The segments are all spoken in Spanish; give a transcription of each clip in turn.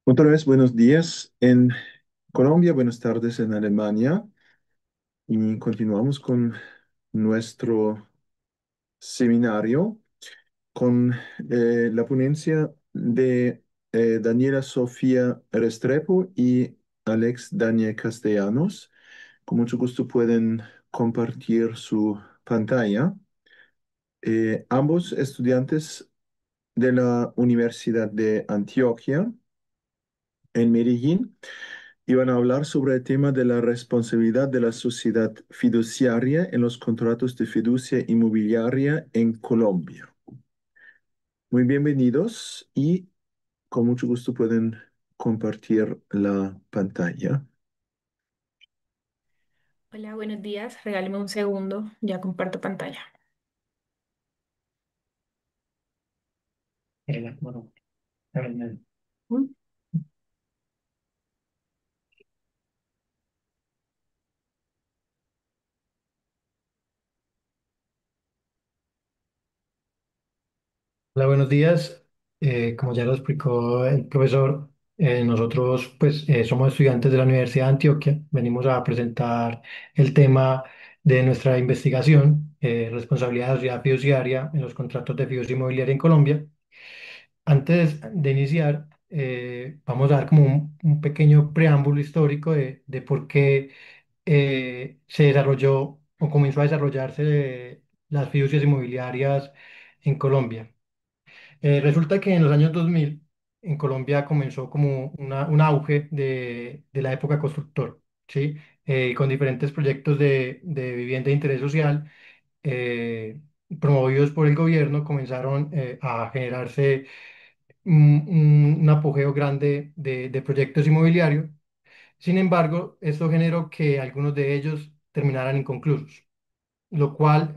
Otra vez, buenos días en Colombia, buenas tardes en Alemania. Y continuamos con nuestro seminario con la ponencia de Daniela Sofía Restrepo y Alex Daniel Castellanos. Con mucho gusto pueden compartir su pantalla. Ambos estudiantes de la Universidad de Antioquia en Medellín y van a hablar sobre el tema de la responsabilidad de la sociedad fiduciaria en los contratos de fiducia inmobiliaria en Colombia. Muy bienvenidos y con mucho gusto pueden compartir la pantalla. Hola, buenos días. Regáleme un segundo, ya comparto pantalla. Bueno, ¿Mm? hola, buenos días. Como ya lo explicó el profesor, nosotros somos estudiantes de la Universidad de Antioquia. Venimos a presentar el tema de nuestra investigación, responsabilidad de la sociedad fiduciaria en los contratos de fiducia inmobiliaria en Colombia. Antes de iniciar, vamos a dar como un pequeño preámbulo histórico de por qué se desarrolló o comenzó a desarrollarse las fiducias inmobiliarias en Colombia. Resulta que en los años 2000 en Colombia comenzó como un auge de la época constructor, ¿sí? Con diferentes proyectos de vivienda de interés social eh, promovidos por el gobierno, comenzaron a generarse un apogeo grande de proyectos inmobiliarios. Sin embargo, esto generó que algunos de ellos terminaran inconclusos, lo cual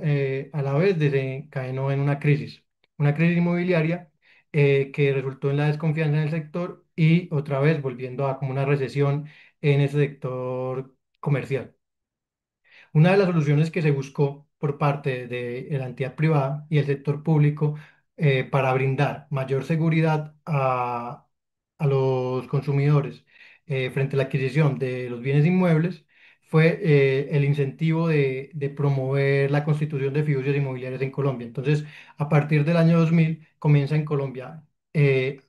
a la vez desencadenó en una crisis inmobiliaria que resultó en la desconfianza en el sector y otra vez volviendo a como una recesión en ese sector comercial. Una de las soluciones que se buscó por parte de la entidad privada y el sector público para brindar mayor seguridad a los consumidores frente a la adquisición de los bienes inmuebles fue el incentivo de promover la constitución de fiducias inmobiliarias en Colombia. Entonces, a partir del año 2000 comienza en Colombia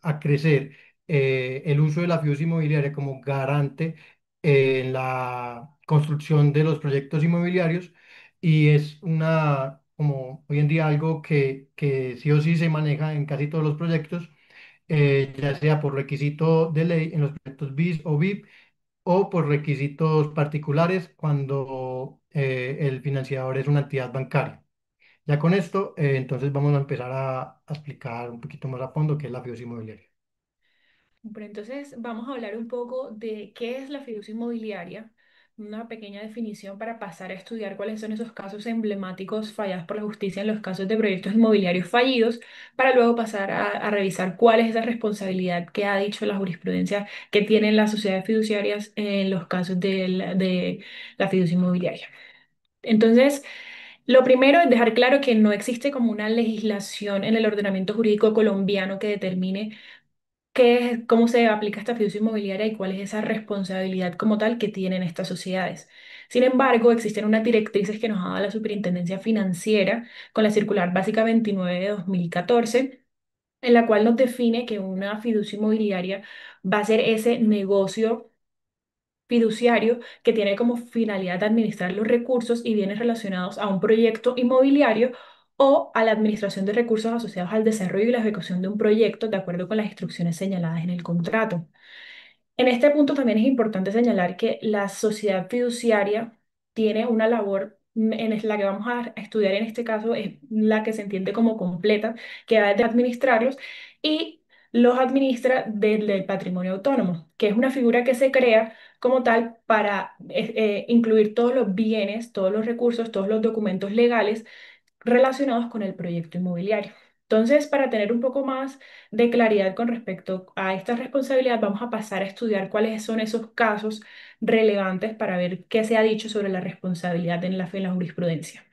a crecer el uso de la fiducia inmobiliaria como garante en la construcción de los proyectos inmobiliarios y es como hoy en día algo que sí o sí se maneja en casi todos los proyectos, ya sea por requisito de ley en los proyectos BIS o BIP o por requisitos particulares cuando el financiador es una entidad bancaria. Ya con esto, entonces vamos a empezar a explicar un poquito más a fondo qué es la fiducia inmobiliaria. Pero entonces vamos a hablar un poco de qué es la fiducia inmobiliaria, una pequeña definición para pasar a estudiar cuáles son esos casos emblemáticos fallados por la justicia en los casos de proyectos inmobiliarios fallidos, para luego pasar a revisar cuál es esa responsabilidad que ha dicho la jurisprudencia que tienen las sociedades fiduciarias en los casos de la fiducia inmobiliaria. Entonces, lo primero es dejar claro que no existe como una legislación en el ordenamiento jurídico colombiano que determine cómo se aplica esta fiducia inmobiliaria y cuál es esa responsabilidad como tal que tienen estas sociedades. Sin embargo, existen unas directrices que nos ha dado la Superintendencia Financiera con la Circular Básica 29 de 2014, en la cual nos define que una fiducia inmobiliaria va a ser ese negocio fiduciario que tiene como finalidad administrar los recursos y bienes relacionados a un proyecto inmobiliario o a la administración de recursos asociados al desarrollo y la ejecución de un proyecto de acuerdo con las instrucciones señaladas en el contrato. En este punto también es importante señalar que la sociedad fiduciaria tiene una labor la que vamos a estudiar en este caso es la que se entiende como completa, que va de administrarlos y los administra desde el patrimonio autónomo, que es una figura que se crea como tal para incluir todos los bienes, todos los recursos, todos los documentos legales relacionados con el proyecto inmobiliario. Entonces, para tener un poco más de claridad con respecto a esta responsabilidad, vamos a pasar a estudiar cuáles son esos casos relevantes para ver qué se ha dicho sobre la responsabilidad en la jurisprudencia.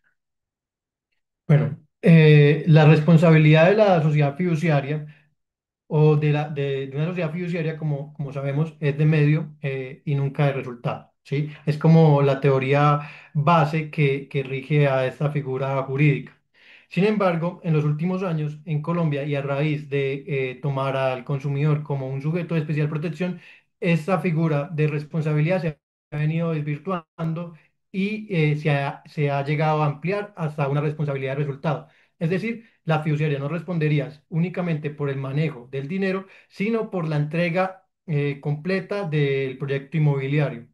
Bueno, la responsabilidad de la sociedad fiduciaria o de una sociedad fiduciaria, como sabemos, es de medio y nunca de resultado, ¿sí? Es como la teoría base que rige a esta figura jurídica. Sin embargo, en los últimos años en Colombia y a raíz de tomar al consumidor como un sujeto de especial protección, esta figura de responsabilidad se ha venido desvirtuando y se ha llegado a ampliar hasta una responsabilidad de resultado. Es decir, la fiduciaria no respondería únicamente por el manejo del dinero, sino por la entrega completa del proyecto inmobiliario.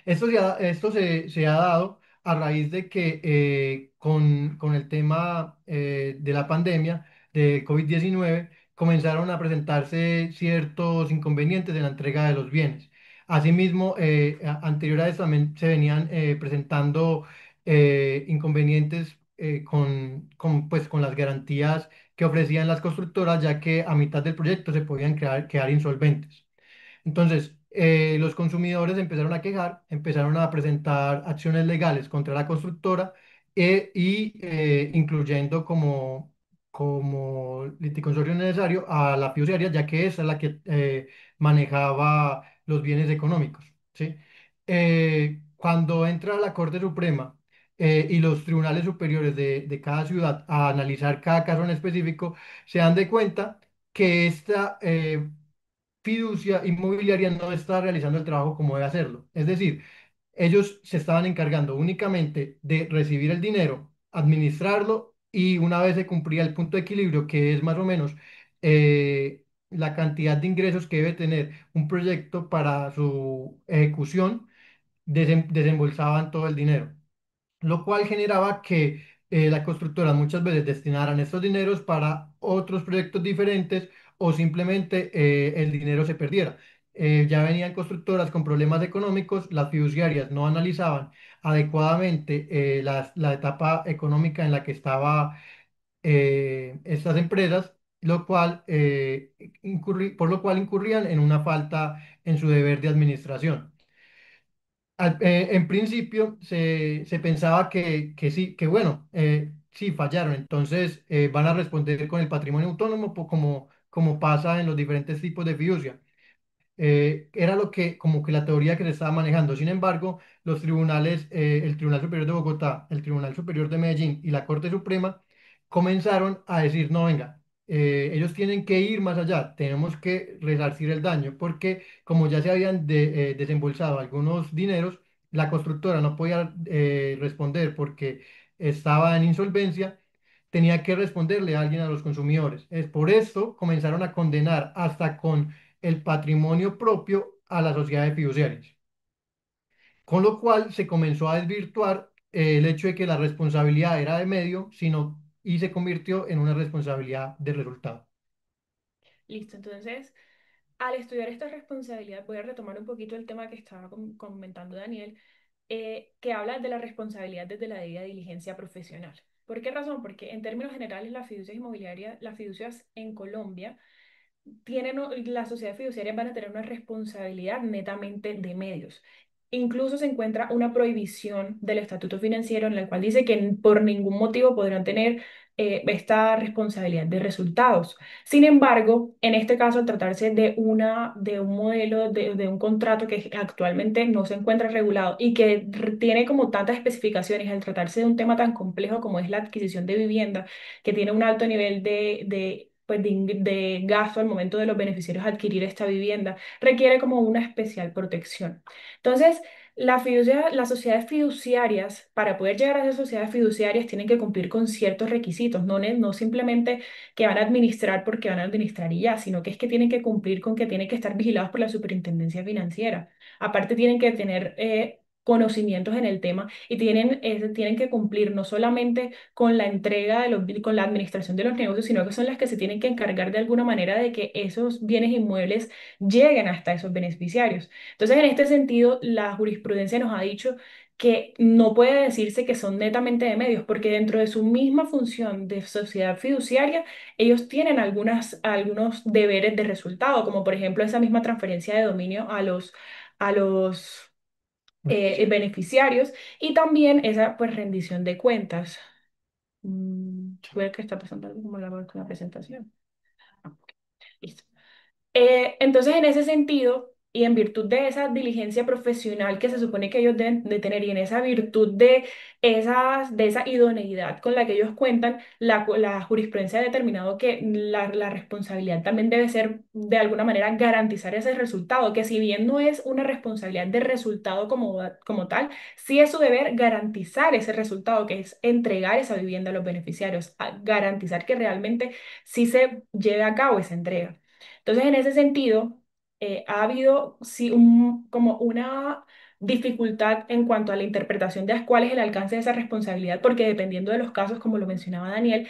Se ha dado a raíz de que con el tema de la pandemia de COVID-19 comenzaron a presentarse ciertos inconvenientes en la entrega de los bienes. Asimismo, anterior a eso también se venían presentando inconvenientes pues, con las garantías que ofrecían las constructoras, ya que a mitad del proyecto se podían quedar insolventes. Entonces, los consumidores empezaron a quejar, empezaron a presentar acciones legales contra la constructora incluyendo como liticonsorio necesario a la fiduciaria, ya que esa es la que manejaba los bienes económicos, ¿sí? Cuando entra la Corte Suprema y los tribunales superiores de cada ciudad a analizar cada caso en específico, se dan de cuenta que esta fiducia inmobiliaria no está realizando el trabajo como debe hacerlo. Es decir, ellos se estaban encargando únicamente de recibir el dinero, administrarlo y una vez se cumplía el punto de equilibrio, que es más o menos la cantidad de ingresos que debe tener un proyecto para su ejecución, desembolsaban todo el dinero, lo cual generaba que las constructoras muchas veces destinaran estos dineros para otros proyectos diferentes o simplemente el dinero se perdiera. Ya venían constructoras con problemas económicos, las fiduciarias no analizaban adecuadamente la etapa económica en la que estaban estas empresas, por lo cual incurrían en una falta en su deber de administración. En principio se pensaba que sí, que bueno, sí fallaron, entonces van a responder con el patrimonio autónomo, como pasa en los diferentes tipos de fiducia. Era como que la teoría que se estaba manejando. Sin embargo, los tribunales, el Tribunal Superior de Bogotá, el Tribunal Superior de Medellín y la Corte Suprema comenzaron a decir, no, venga, ellos tienen que ir más allá, tenemos que resarcir el daño, porque como ya se habían desembolsado algunos dineros, la constructora no podía responder porque estaba en insolvencia, tenía que responderle a alguien a los consumidores. Es por esto comenzaron a condenar hasta con el patrimonio propio a las sociedades fiduciarias, con lo cual se comenzó a desvirtuar el hecho de que la responsabilidad era de medio, y se convirtió en una responsabilidad de resultado. Listo, entonces, al estudiar esta responsabilidad, voy a retomar un poquito el tema que estaba comentando Daniel, que habla de la responsabilidad desde la debida diligencia profesional. ¿Por qué razón? Porque en términos generales, las fiducias inmobiliarias, las fiducias en Colombia, las sociedades fiduciarias van a tener una responsabilidad netamente de medios. Incluso se encuentra una prohibición del estatuto financiero en la cual dice que por ningún motivo podrán tener esta responsabilidad de resultados. Sin embargo, en este caso, al tratarse de un modelo, de un contrato que actualmente no se encuentra regulado y que tiene como tantas especificaciones, al tratarse de un tema tan complejo como es la adquisición de vivienda, que tiene un alto nivel de gasto al momento de los beneficiarios adquirir esta vivienda, requiere como una especial protección. Entonces, las sociedades fiduciarias, para poder llegar a esas sociedades fiduciarias, tienen que cumplir con ciertos requisitos, no simplemente que van a administrar porque van a administrar y ya, sino que es que tienen que cumplir con que tienen que estar vigilados por la superintendencia financiera. Aparte, tienen que tener conocimientos en el tema y tienen que cumplir no solamente con la entrega con la administración de los negocios, sino que son las que se tienen que encargar de alguna manera de que esos bienes inmuebles lleguen hasta esos beneficiarios. Entonces, en este sentido, la jurisprudencia nos ha dicho que no puede decirse que son netamente de medios, porque dentro de su misma función de sociedad fiduciaria, ellos tienen algunos deberes de resultado, como por ejemplo esa misma transferencia de dominio a los beneficiarios y también esa pues rendición de cuentas. Voy a ver qué está pasando algo como con la presentación. Entonces, en ese sentido, y en virtud de esa diligencia profesional que se supone que ellos deben de tener, y en esa virtud de esa idoneidad con la que ellos cuentan, la jurisprudencia ha determinado que la responsabilidad también debe ser, de alguna manera, garantizar ese resultado, que si bien no es una responsabilidad de resultado como tal, sí es su deber garantizar ese resultado, que es entregar esa vivienda a los beneficiarios, garantizar que realmente sí se lleve a cabo esa entrega. Entonces, en ese sentido, ha habido sí, como una dificultad en cuanto a la interpretación de cuál es el alcance de esa responsabilidad, porque dependiendo de los casos, como lo mencionaba Daniel,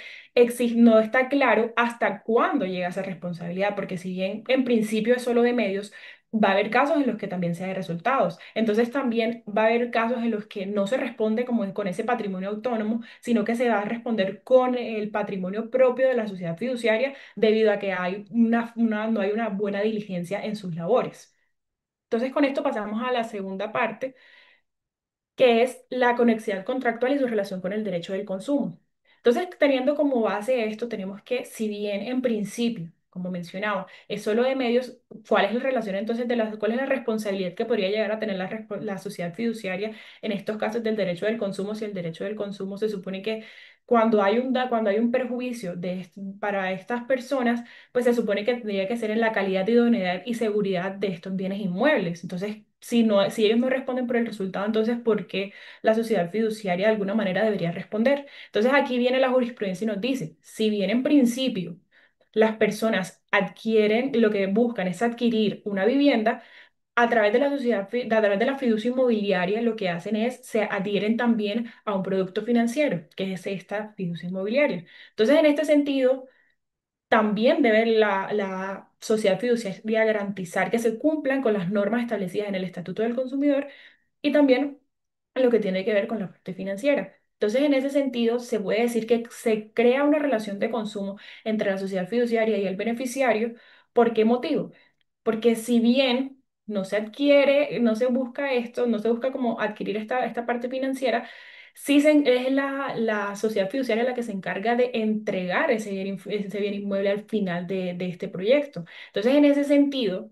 no está claro hasta cuándo llega esa responsabilidad, porque si bien en principio es solo de medios, va a haber casos en los que también sea de resultados. Entonces también va a haber casos en los que no se responde como con ese patrimonio autónomo, sino que se va a responder con el patrimonio propio de la sociedad fiduciaria debido a que hay no hay una buena diligencia en sus labores. Entonces, con esto pasamos a la segunda parte, que es la conexidad contractual y su relación con el derecho del consumo. Entonces, teniendo como base esto, tenemos que, si bien en principio, como mencionaba, es solo de medios, ¿cuál es la relación entonces cuál es la responsabilidad que podría llegar a tener la sociedad fiduciaria en estos casos del derecho del consumo? Si el derecho del consumo se supone que cuando hay un perjuicio para estas personas, pues se supone que tendría que ser en la calidad, idoneidad y seguridad de estos bienes inmuebles. Entonces, si ellos no responden por el resultado, entonces, ¿por qué la sociedad fiduciaria de alguna manera debería responder? Entonces, aquí viene la jurisprudencia y nos dice, si bien en principio las personas adquieren, lo que buscan es adquirir una vivienda, a través de a través de la fiducia inmobiliaria, lo que hacen es, se adhieren también a un producto financiero, que es esta fiducia inmobiliaria. Entonces, en este sentido, también debe la sociedad fiduciaria garantizar que se cumplan con las normas establecidas en el Estatuto del Consumidor y también lo que tiene que ver con la parte financiera. Entonces, en ese sentido, se puede decir que se crea una relación de consumo entre la sociedad fiduciaria y el beneficiario. ¿Por qué motivo? Porque si bien no se adquiere, no se busca esto, no se busca como adquirir esta parte financiera, es la sociedad fiduciaria la que se encarga de entregar ese bien inmueble al final de este proyecto. Entonces, en ese sentido,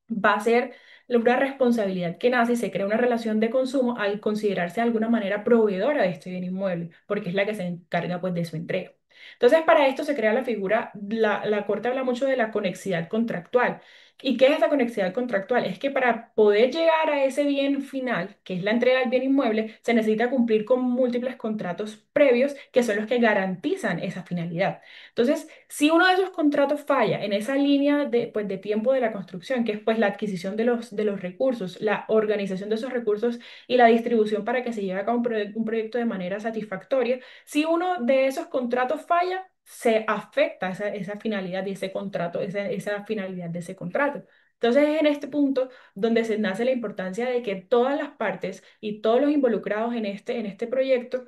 va a ser una responsabilidad que nace y se crea una relación de consumo al considerarse de alguna manera proveedora de este bien inmueble, porque es la que se encarga pues de su entrega. Entonces, para esto se crea la figura, la Corte habla mucho de la conexidad contractual. ¿Y qué es esa conexidad contractual? Es que para poder llegar a ese bien final, que es la entrega del bien inmueble, se necesita cumplir con múltiples contratos previos que son los que garantizan esa finalidad. Entonces, si uno de esos contratos falla en esa línea pues, de tiempo de la construcción, que es pues, la adquisición de los recursos, la organización de esos recursos y la distribución para que se lleve a cabo un proyecto de manera satisfactoria, si uno de esos contratos falla, se afecta esa finalidad de ese contrato, esa finalidad de ese contrato. Entonces es en este punto donde se nace la importancia de que todas las partes y todos los involucrados en este proyecto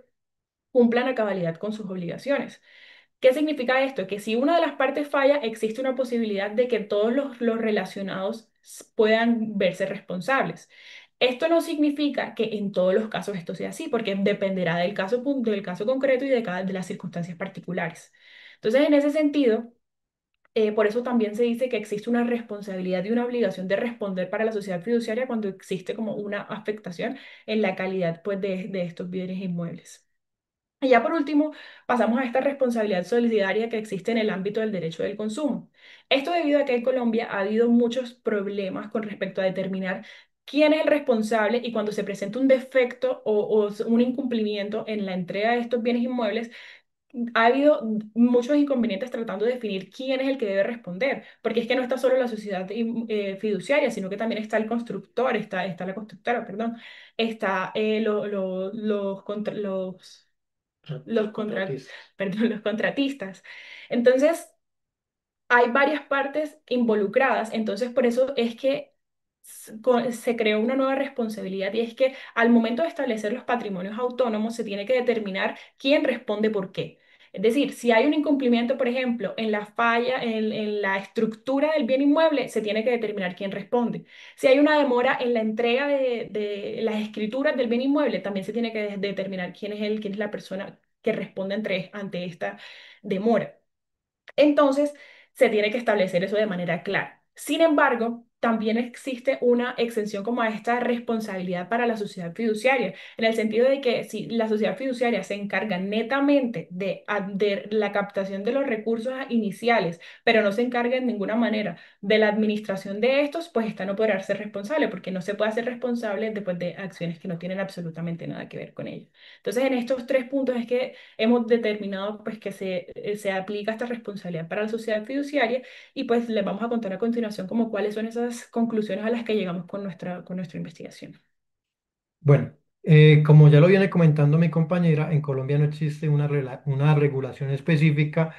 cumplan a cabalidad con sus obligaciones. ¿Qué significa esto? Que si una de las partes falla, existe una posibilidad de que todos los relacionados puedan verse responsables. Esto no significa que en todos los casos esto sea así, porque dependerá del caso concreto y de las circunstancias particulares. Entonces, en ese sentido, por eso también se dice que existe una responsabilidad y una obligación de responder para la sociedad fiduciaria cuando existe como una afectación en la calidad pues, de estos bienes inmuebles. Y ya por último, pasamos a esta responsabilidad solidaria que existe en el ámbito del derecho del consumo. Esto debido a que en Colombia ha habido muchos problemas con respecto a determinar quién es el responsable y cuando se presenta un defecto o un incumplimiento en la entrega de estos bienes inmuebles, ha habido muchos inconvenientes tratando de definir quién es el que debe responder, porque es que no está solo la sociedad fiduciaria, sino que también está el constructor, está la constructora, perdón, está los contra- Contratistas. perdón, los contratistas. Entonces, hay varias partes involucradas, entonces por eso es que se creó una nueva responsabilidad y es que al momento de establecer los patrimonios autónomos se tiene que determinar quién responde por qué. Es decir, si hay un incumplimiento, por ejemplo, en la falla, en la estructura del bien inmueble, se tiene que determinar quién responde. Si hay una demora en la entrega de las escrituras del bien inmueble, también se tiene que determinar quién es la persona que responde ante esta demora. Entonces, se tiene que establecer eso de manera clara. Sin embargo, también existe una exención como a esta responsabilidad para la sociedad fiduciaria, en el sentido de que si la sociedad fiduciaria se encarga netamente de la captación de los recursos iniciales, pero no se encarga en ninguna manera de la administración de estos, pues esta no podrá ser responsable, porque no se puede hacer responsable después de acciones que no tienen absolutamente nada que ver con ello. Entonces, en estos tres puntos es que hemos determinado pues que se aplica esta responsabilidad para la sociedad fiduciaria y pues les vamos a contar a continuación como cuáles son esas conclusiones a las que llegamos con nuestra investigación. Bueno, como ya lo viene comentando mi compañera, en Colombia no existe una regulación específica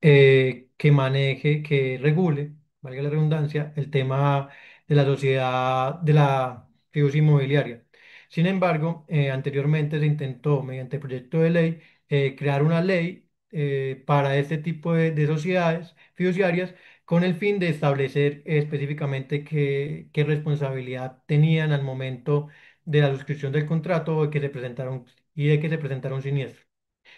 que maneje, que regule, valga la redundancia, el tema de la sociedad, de la fiducia inmobiliaria. Sin embargo, anteriormente se intentó, mediante proyecto de ley, crear una ley para este tipo de sociedades fiduciarias con el fin de establecer específicamente qué responsabilidad tenían al momento de la suscripción del contrato o de que se presentaron y de que se presentara un siniestro.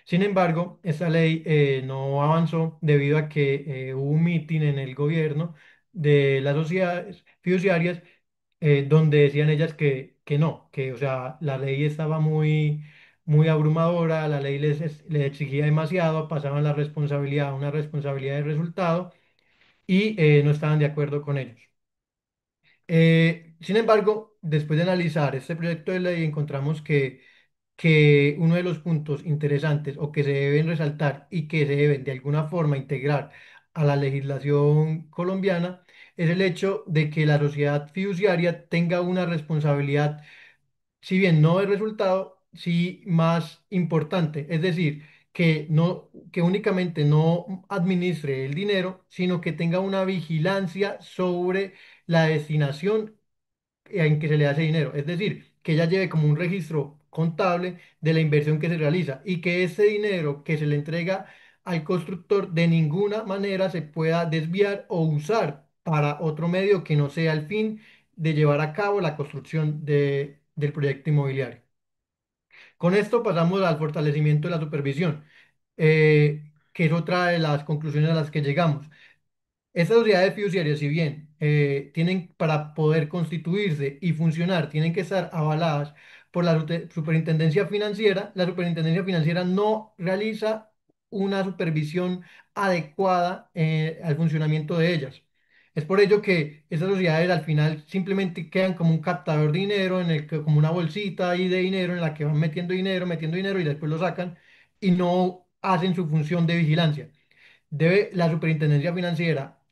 Sin embargo, esta ley no avanzó debido a que hubo un mitin en el gobierno de las sociedades fiduciarias donde decían ellas que no, que o sea, la ley estaba muy abrumadora, la ley les exigía demasiado, pasaban la responsabilidad a una responsabilidad de resultado y no estaban de acuerdo con ellos. Sin embargo, después de analizar este proyecto de ley, encontramos que uno de los puntos interesantes o que se deben resaltar y que se deben de alguna forma integrar a la legislación colombiana es el hecho de que la sociedad fiduciaria tenga una responsabilidad, si bien no de resultado, sí más importante. Es decir, que únicamente no administre el dinero, sino que tenga una vigilancia sobre la destinación en que se le hace dinero. Es decir, que ella lleve como un registro contable de la inversión que se realiza y que ese dinero que se le entrega al constructor de ninguna manera se pueda desviar o usar para otro medio que no sea el fin de llevar a cabo la construcción del proyecto inmobiliario. Con esto pasamos al fortalecimiento de la supervisión, que es otra de las conclusiones a las que llegamos. Estas sociedades fiduciarias, si bien tienen para poder constituirse y funcionar, tienen que estar avaladas por la la superintendencia financiera no realiza una supervisión adecuada al funcionamiento de ellas. Es por ello que estas sociedades al final simplemente quedan como un captador de dinero, como una bolsita ahí de dinero en la que van metiendo dinero y después lo sacan y no hacen su función de vigilancia. Debe la superintendencia financiera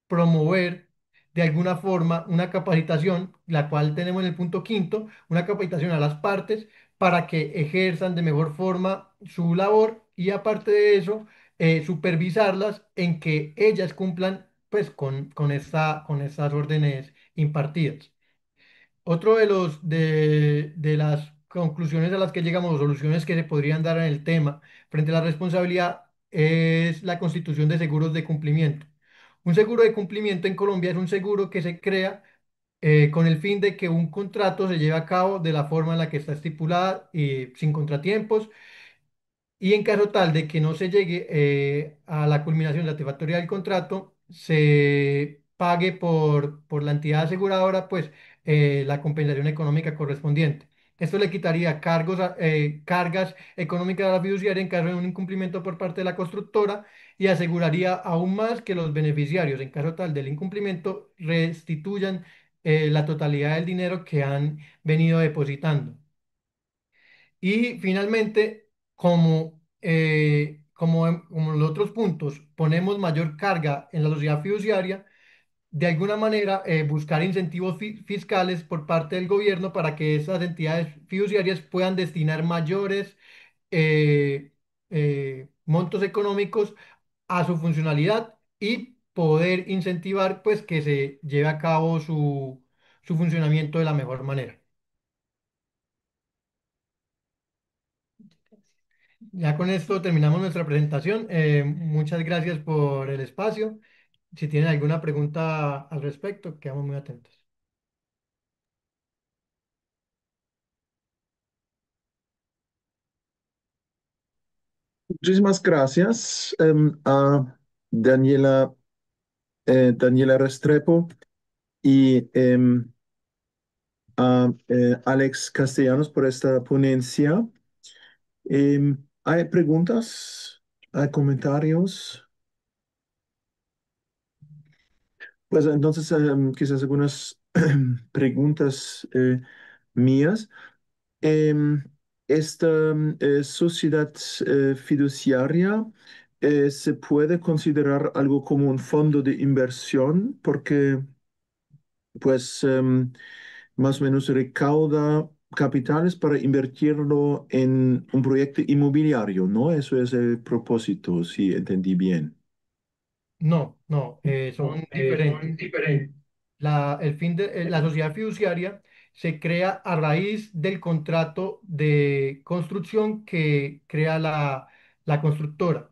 promover de alguna forma una capacitación, la cual tenemos en el punto quinto, una capacitación a las partes para que ejerzan de mejor forma su labor y aparte de eso, supervisarlas en que ellas cumplan pues con estas órdenes impartidas. Otro de las conclusiones a las que llegamos, o soluciones que se podrían dar en el tema frente a la responsabilidad, es la constitución de seguros de cumplimiento. Un seguro de cumplimiento en Colombia es un seguro que se crea con el fin de que un contrato se lleve a cabo de la forma en la que está estipulada y sin contratiempos y en caso tal de que no se llegue a la culminación satisfactoria del contrato, se pague por la entidad aseguradora, pues la compensación económica correspondiente. Esto le quitaría cargas económicas a la fiduciaria en caso de un incumplimiento por parte de la constructora y aseguraría aún más que los beneficiarios, en caso tal del incumplimiento, restituyan la totalidad del dinero que han venido depositando. Y finalmente, como en los otros puntos ponemos mayor carga en la sociedad fiduciaria, de alguna manera buscar incentivos fiscales por parte del gobierno para que esas entidades fiduciarias puedan destinar mayores eh, montos económicos a su funcionalidad y poder incentivar pues que se lleve a cabo su funcionamiento de la mejor manera. Ya con esto terminamos nuestra presentación. Muchas gracias por el espacio. Si tienen alguna pregunta al respecto, quedamos muy atentos. Muchísimas gracias a Daniela Daniela Restrepo y a Alex Castellanos por esta ponencia. ¿Hay preguntas? ¿Hay comentarios? Pues entonces, quizás algunas preguntas mías. Em, Esta sociedad fiduciaria se puede considerar algo como un fondo de inversión porque pues más o menos recauda capitales para invertirlo en un proyecto inmobiliario, ¿no? Eso es el propósito, si entendí bien. No, no, No, son diferentes. son diferentes. La sociedad fiduciaria se crea a raíz del contrato de construcción que crea la constructora.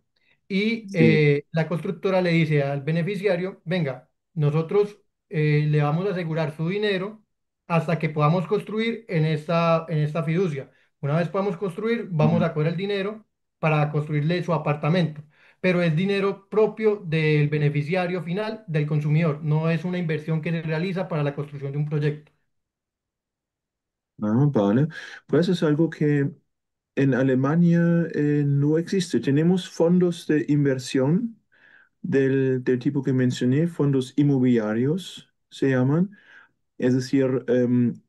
Y Sí. la constructora le dice al beneficiario, venga, nosotros le vamos a asegurar su dinero hasta que podamos construir en esta fiducia. Una vez podamos construir, vamos a coger el dinero para construirle su apartamento, pero es dinero propio del beneficiario final, del consumidor, no es una inversión que se realiza para la construcción de un proyecto. Ah, vale. Pues es algo que en Alemania no existe. Tenemos fondos de inversión del tipo que mencioné, fondos inmobiliarios se llaman. Es decir,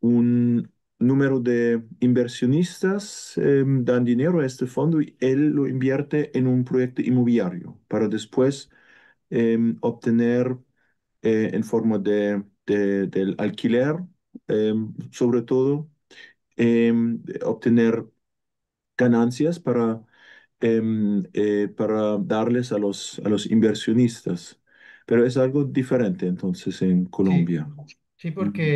un número de inversionistas dan dinero a este fondo y él lo invierte en un proyecto inmobiliario para después obtener en forma del alquiler, sobre todo, obtener ganancias para darles a a los inversionistas. Pero es algo diferente entonces en Sí, Colombia. sí, Mm. porque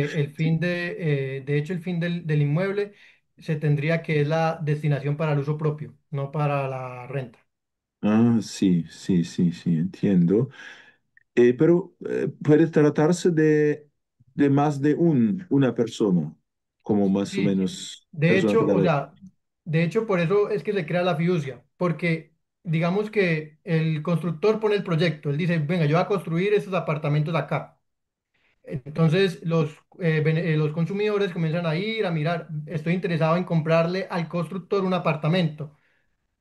de hecho, el fin del inmueble se tendría que es la destinación para el uso propio, no para la renta. Ah, sí, sí, sí, sí, entiendo. Pero puede tratarse de más de una persona, como más o Sí, menos de persona que hecho, da o la... sea, de hecho, por eso es que se crea la fiducia, porque digamos que el constructor pone el proyecto, él dice, venga, yo voy a construir estos apartamentos acá. Entonces los consumidores comienzan a ir a mirar, estoy interesado en comprarle al constructor un apartamento,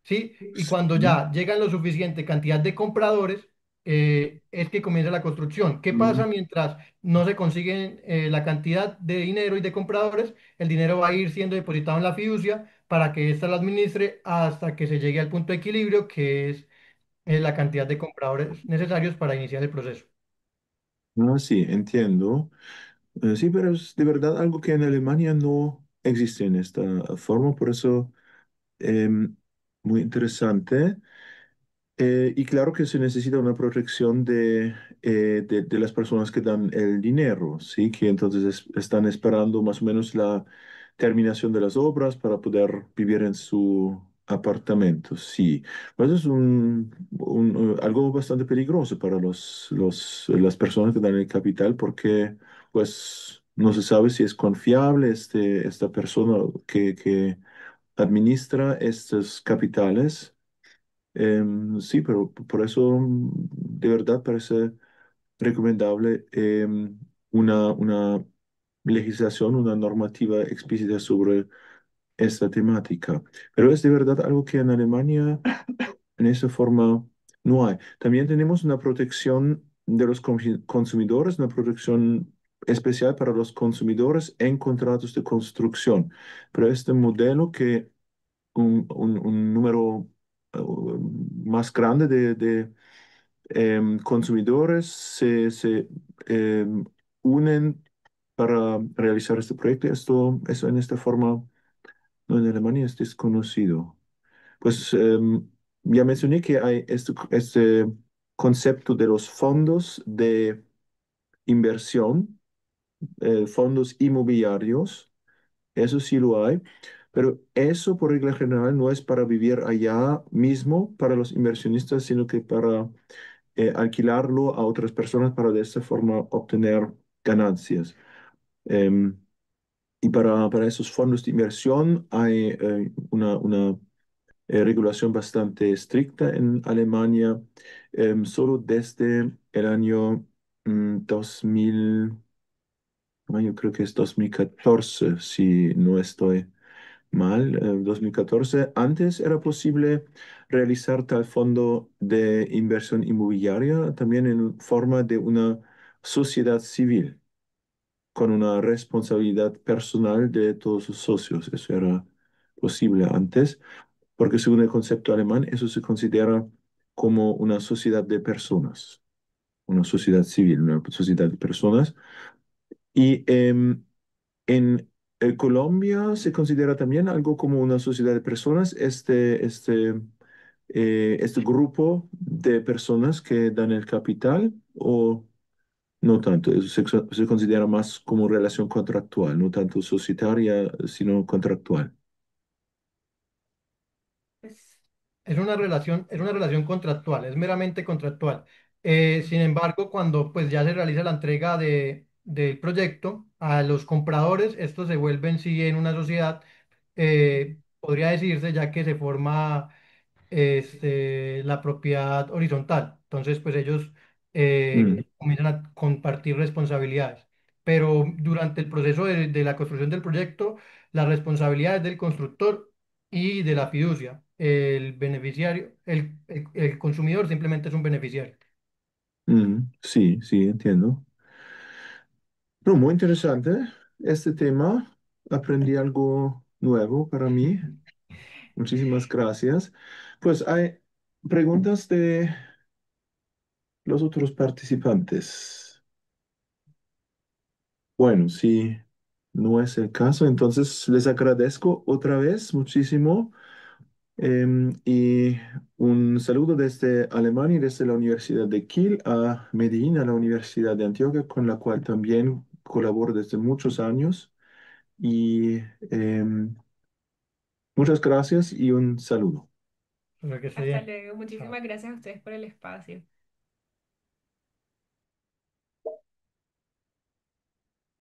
¿sí? Y cuando Sí. ya llegan lo suficiente cantidad de compradores, es que comienza la construcción. ¿Qué Mm. pasa mientras no se consiguen la cantidad de dinero y de compradores? El dinero va a ir siendo depositado en la fiducia para que ésta lo administre hasta que se llegue al punto de equilibrio, que es la cantidad de compradores necesarios para iniciar el proceso. Ah, sí, entiendo. Sí, pero es de verdad algo que en Alemania no existe en esta forma, por eso muy interesante. Y claro que se necesita una protección de las personas que dan el dinero, ¿sí? Que entonces están esperando más o menos la terminación de las obras para poder vivir en su apartamento, sí. Pues es algo bastante peligroso para las personas que dan el capital porque pues no se sabe si es confiable esta persona que administra estos capitales. Sí, pero por eso de verdad parece recomendable una legislación, una normativa explícita sobre esta temática. Pero es de verdad algo que en Alemania en esa forma no hay. También tenemos una protección de los consumidores, una protección especial para los consumidores en contratos de construcción. Pero este modelo que un número más grande de consumidores se unen para realizar este proyecto. Eso en esta forma no, en Alemania es desconocido. Pues ya mencioné que hay este concepto de los fondos de inversión, fondos inmobiliarios. Eso sí lo hay, pero eso por regla general no es para vivir allá mismo para los inversionistas, sino que para alquilarlo a otras personas para de esta forma obtener ganancias. Em, y para esos fondos de inversión hay una regulación bastante estricta en Alemania. Solo desde el año 2000, yo creo que es 2014, si no estoy mal, 2014. Antes era posible realizar tal fondo de inversión inmobiliaria también en forma de una sociedad civil, con una responsabilidad personal de todos sus socios. Eso era posible antes, porque según el concepto alemán, eso se considera como una sociedad de personas, una sociedad civil, una sociedad de personas. Y en Colombia se considera también algo como una sociedad de personas, este grupo de personas que dan el capital, o no tanto. Eso se considera más como relación contractual, no tanto societaria, sino contractual. Pues, Es una relación contractual, es meramente contractual. Sin embargo, cuando pues ya se realiza la entrega del proyecto a los compradores, estos se vuelven sí en una sociedad, podría decirse, ya que se forma la propiedad horizontal. Entonces, pues ellos Mm, comienzan a compartir responsabilidades. Pero durante el proceso de la construcción del proyecto, la responsabilidad es del constructor y de la fiducia. El beneficiario, el consumidor simplemente es un beneficiario. sí, sí, entiendo. No, muy interesante este tema. Aprendí algo nuevo para mí. Muchísimas gracias. Pues hay preguntas de los otros participantes. Bueno, si no es el caso, entonces les agradezco otra vez muchísimo, y un saludo desde Alemania y desde la Universidad de Kiel a Medellín, a la Universidad de Antioquia, con la cual también colaboro desde muchos años. Y muchas gracias y un saludo. O sea que esté hasta bien. luego. Chao. Muchísimas gracias a ustedes por el espacio.